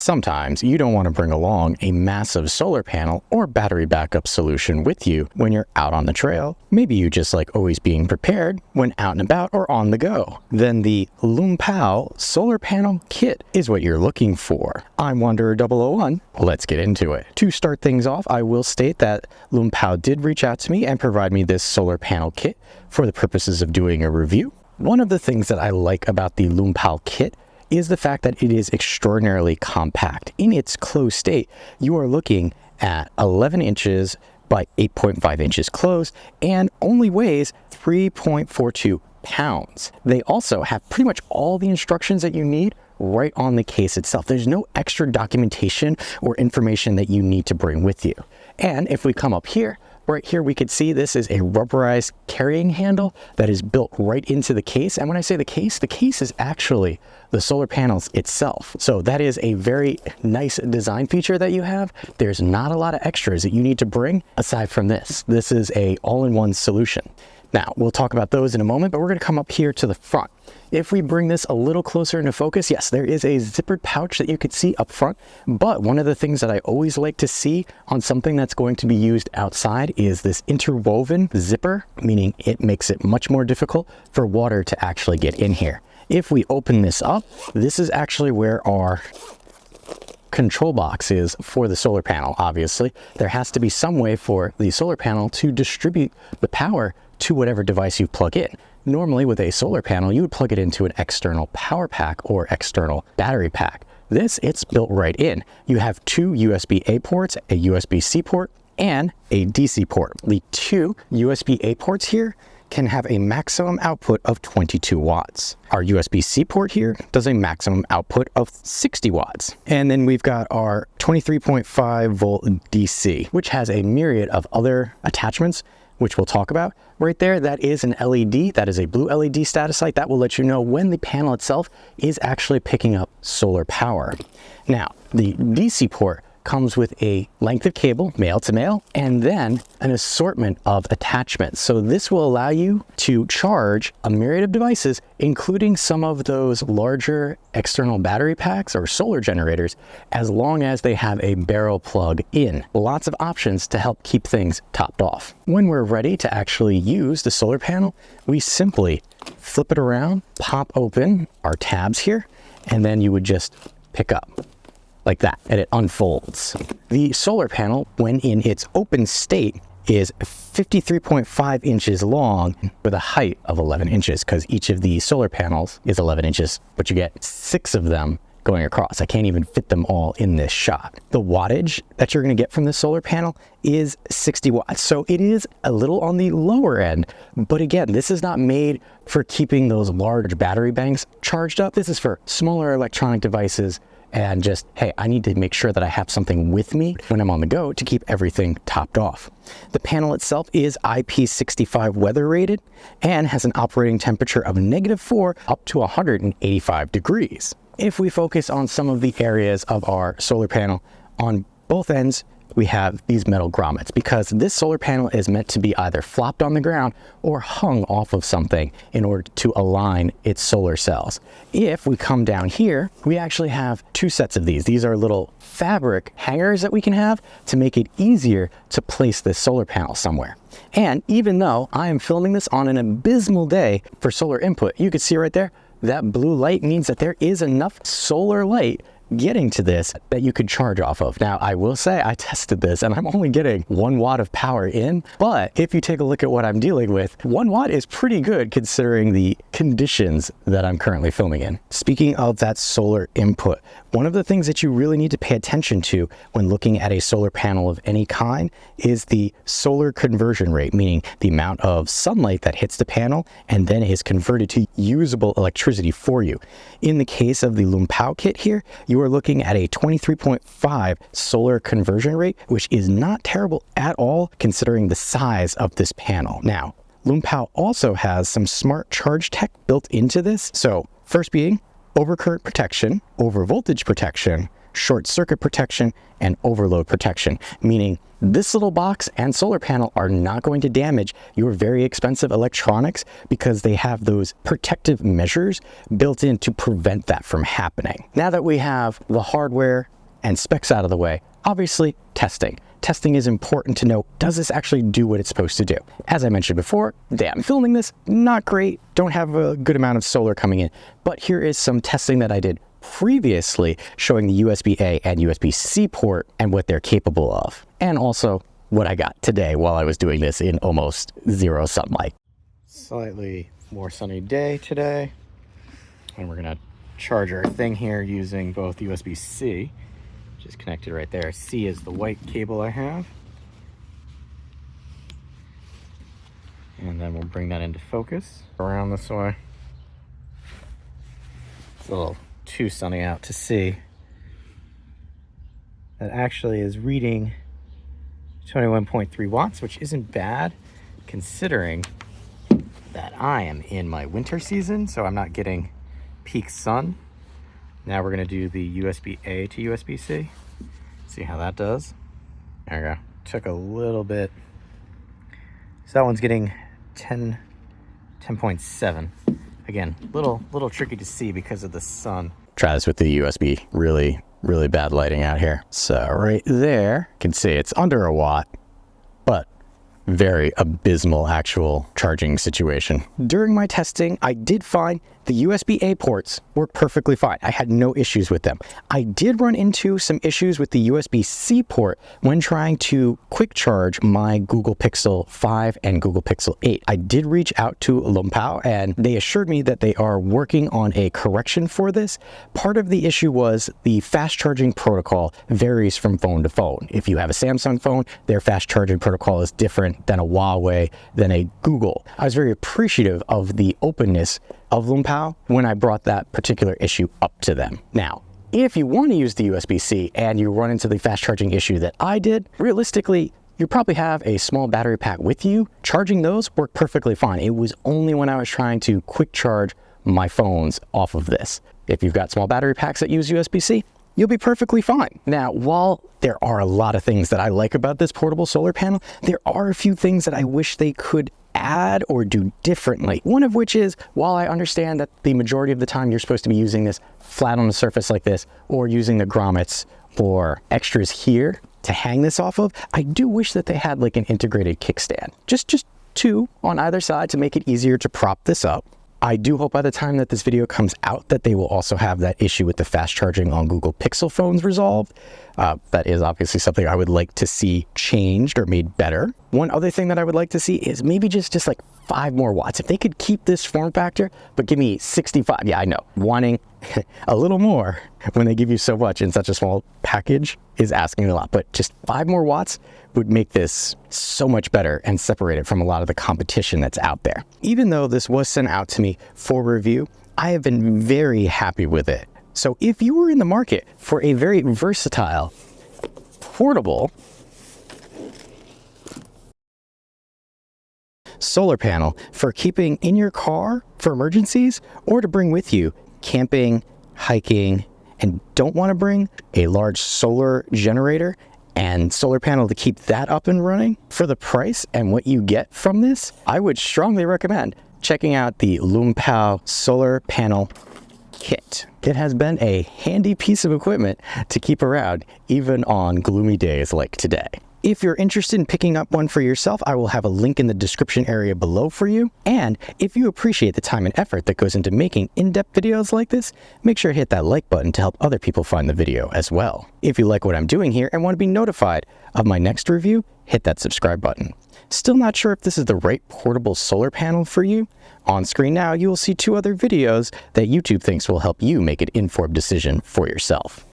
Sometimes you don't want to bring along a massive solar panel or battery backup solution with you when you're out on the trail. Maybe you just like always being prepared when out and about or on the go. Then the LUMOPAL solar panel kit is what you're looking for. I'm Wanderer 001. Let's get into it. To start things off, I will state that LUMOPAL did reach out to me and provide me this solar panel kit for the purposes of doing a review. One of the things that I like about the LUMOPAL kit is the fact that it is extraordinarily compact. In its closed state, you are looking at 11 inches by 8.5 inches closed and only weighs 3.42 pounds. They also have pretty much all the instructions that you need right on the case itself. There's no extra documentation or information that you need to bring with you. And if we come up here, right here, we could see this is a rubberized carrying handle that is built right into the case. And when I say the case is actually the solar panels itself. So that is a very nice design feature that you have. There's not a lot of extras that you need to bring aside from this. This is a all-in-one solution. Now, we'll talk about those in a moment, but we're going to come up here to the front. If we bring this a little closer into focus, yes, there is a zippered pouch that you could see up front, but one of the things that I always like to see on something that's going to be used outside is this interwoven zipper, meaning it makes it much more difficult for water to actually get in here. If we open this up, this is actually where our control box is for the solar panel. Obviously, there has to be some way for the solar panel to distribute the power to whatever device you plug in. Normally with a solar panel, you would plug it into an external power pack or external battery pack. This, it's built right in. You have two USB-A ports, a USB-C port, and a DC port. The two USB-A ports here can have a maximum output of 22 watts. Our USB-C port here does a maximum output of 60 watts. And then we've got our 23.5 volt DC, which has a myriad of other attachments, which we'll talk about. Right there, that is an LED, that is a blue LED status light. That will let you know when the panel itself is actually picking up solar power. Now, the DC port comes with a length of cable, male to male, and then an assortment of attachments. So this will allow you to charge a myriad of devices, including some of those larger external battery packs or solar generators, as long as they have a barrel plug in. Lots of options to help keep things topped off. When we're ready to actually use the solar panel, we simply flip it around, pop open our tabs here, and then you would just pick up like that, and it unfolds. The solar panel, when in its open state, is 53.5 inches long with a height of 11 inches because each of the solar panels is 11 inches, but you get 6 of them going across. I can't even fit them all in this shot. The wattage that you're going to get from the solar panel is 60 watts. So it is a little on the lower end, but again, this is not made for keeping those large battery banks charged up. This is for smaller electronic devices and just, hey, I need to make sure that I have something with me when I'm on the go to keep everything topped off. The panel itself is IP65 weather rated and has an operating temperature of -4 up to 185 degrees. If we focus on some of the areas of our solar panel, on both ends, we have these metal grommets because this solar panel is meant to be either flopped on the ground or hung off of something in order to align its solar cells. If we come down here, we actually have 2 sets of these. These are little fabric hangers that we can have to make it easier to place this solar panel somewhere. And even though I am filming this on an abysmal day for solar input, you can see right there, that blue light means that there is enough solar light getting to this that you could charge off of. Now, I will say I tested this and I'm only getting 1 watt of power in, but if you take a look at what I'm dealing with, 1 watt is pretty good considering the conditions that I'm currently filming in. Speaking of that solar input, one of the things that you really need to pay attention to when looking at a solar panel of any kind is the solar conversion rate, meaning the amount of sunlight that hits the panel and then is converted to usable electricity for you. In the case of the LUMOPAL kit here, you are looking at a 23.5 solar conversion rate, which is not terrible at all considering the size of this panel. Now, LUMOPAL also has some smart charge tech built into this. So first being overcurrent protection, overvoltage protection, short circuit protection, and overload protection, meaning this little box and solar panel are not going to damage your very expensive electronics because they have those protective measures built in to prevent that from happening. Now that we have the hardware and specs out of the way, obviously testing. Testing is important to know, does this actually do what it's supposed to do? As I mentioned before, I'm filming this, not great, don't have a good amount of solar coming in, but here is some testing that I did previously showing the USB-A and USB-C port and what they're capable of. And also what I got today while I was doing this in almost zero sunlight. Slightly more sunny day today, and we're gonna charge our thing here using both USB-C, which is connected right there. C is the white cable I have. And then we'll bring that into focus around this way. It's a little too sunny out to see. That actually is reading 21.3 watts, which isn't bad considering that I am in my winter season, so I'm not getting peak sun. Now we're gonna do the USB-A to USB-C. See how that does. There we go. Took a little bit. So that one's getting 10.7. Again, little tricky to see because of the sun. Try this with the USB. Really bad lighting out here. So right there, you can see it's under a watt, but very abysmal actual charging situation. During my testing, I did find the USB-A ports work perfectly fine. I had no issues with them. I did run into some issues with the USB-C port when trying to quick charge my Google Pixel 5 and Google Pixel 8. I did reach out to LUMOPAL and they assured me that they are working on a correction for this. Part of the issue was the fast charging protocol varies from phone to phone. If you have a Samsung phone, their fast charging protocol is different than a Huawei, than a Google. I was very appreciative of the openness of LUMOPAL when I brought that particular issue up to them. Now, if you want to use the USB-C and you run into the fast charging issue that I did, realistically, you probably have a small battery pack with you. Charging those worked perfectly fine. It was only when I was trying to quick charge my phones off of this. If you've got small battery packs that use USB-C, you'll be perfectly fine. Now, while there are a lot of things that I like about this portable solar panel, there are a few things that I wish they could add or do differently. One of which is, while I understand that the majority of the time you're supposed to be using this flat on the surface like this, or using the grommets or extras here to hang this off of, I do wish that they had like an integrated kickstand. Just two on either side to make it easier to prop this up. I do hope by the time that this video comes out that they will also have that issue with the fast charging on Google Pixel phones resolved. That is obviously something I would like to see changed or made better. One other thing that I would like to see is maybe just like 5 more watts. If they could keep this form factor, but give me 65. Yeah, I know. Wanting a little more when they give you so much in such a small package is asking a lot, but just 5 more watts would make this so much better and separate it from a lot of the competition that's out there. Even though this was sent out to me for review, I have been very happy with it. So if you were in the market for a very versatile, portable solar panel for keeping in your car for emergencies, or to bring with you camping, hiking, and don't want to bring a large solar generator and solar panel to keep that up and running, for the price and what you get from this, I would strongly recommend checking out the LUMOPAL solar panel kit. It has been a handy piece of equipment to keep around even on gloomy days like today. If you're interested in picking up one for yourself, I will have a link in the description area below for you. And if you appreciate the time and effort that goes into making in-depth videos like this, make sure to hit that like button to help other people find the video as well. If you like what I'm doing here and want to be notified of my next review, hit that subscribe button. Still not sure if this is the right portable solar panel for you? On screen now, you will see 2 other videos that YouTube thinks will help you make an informed decision for yourself.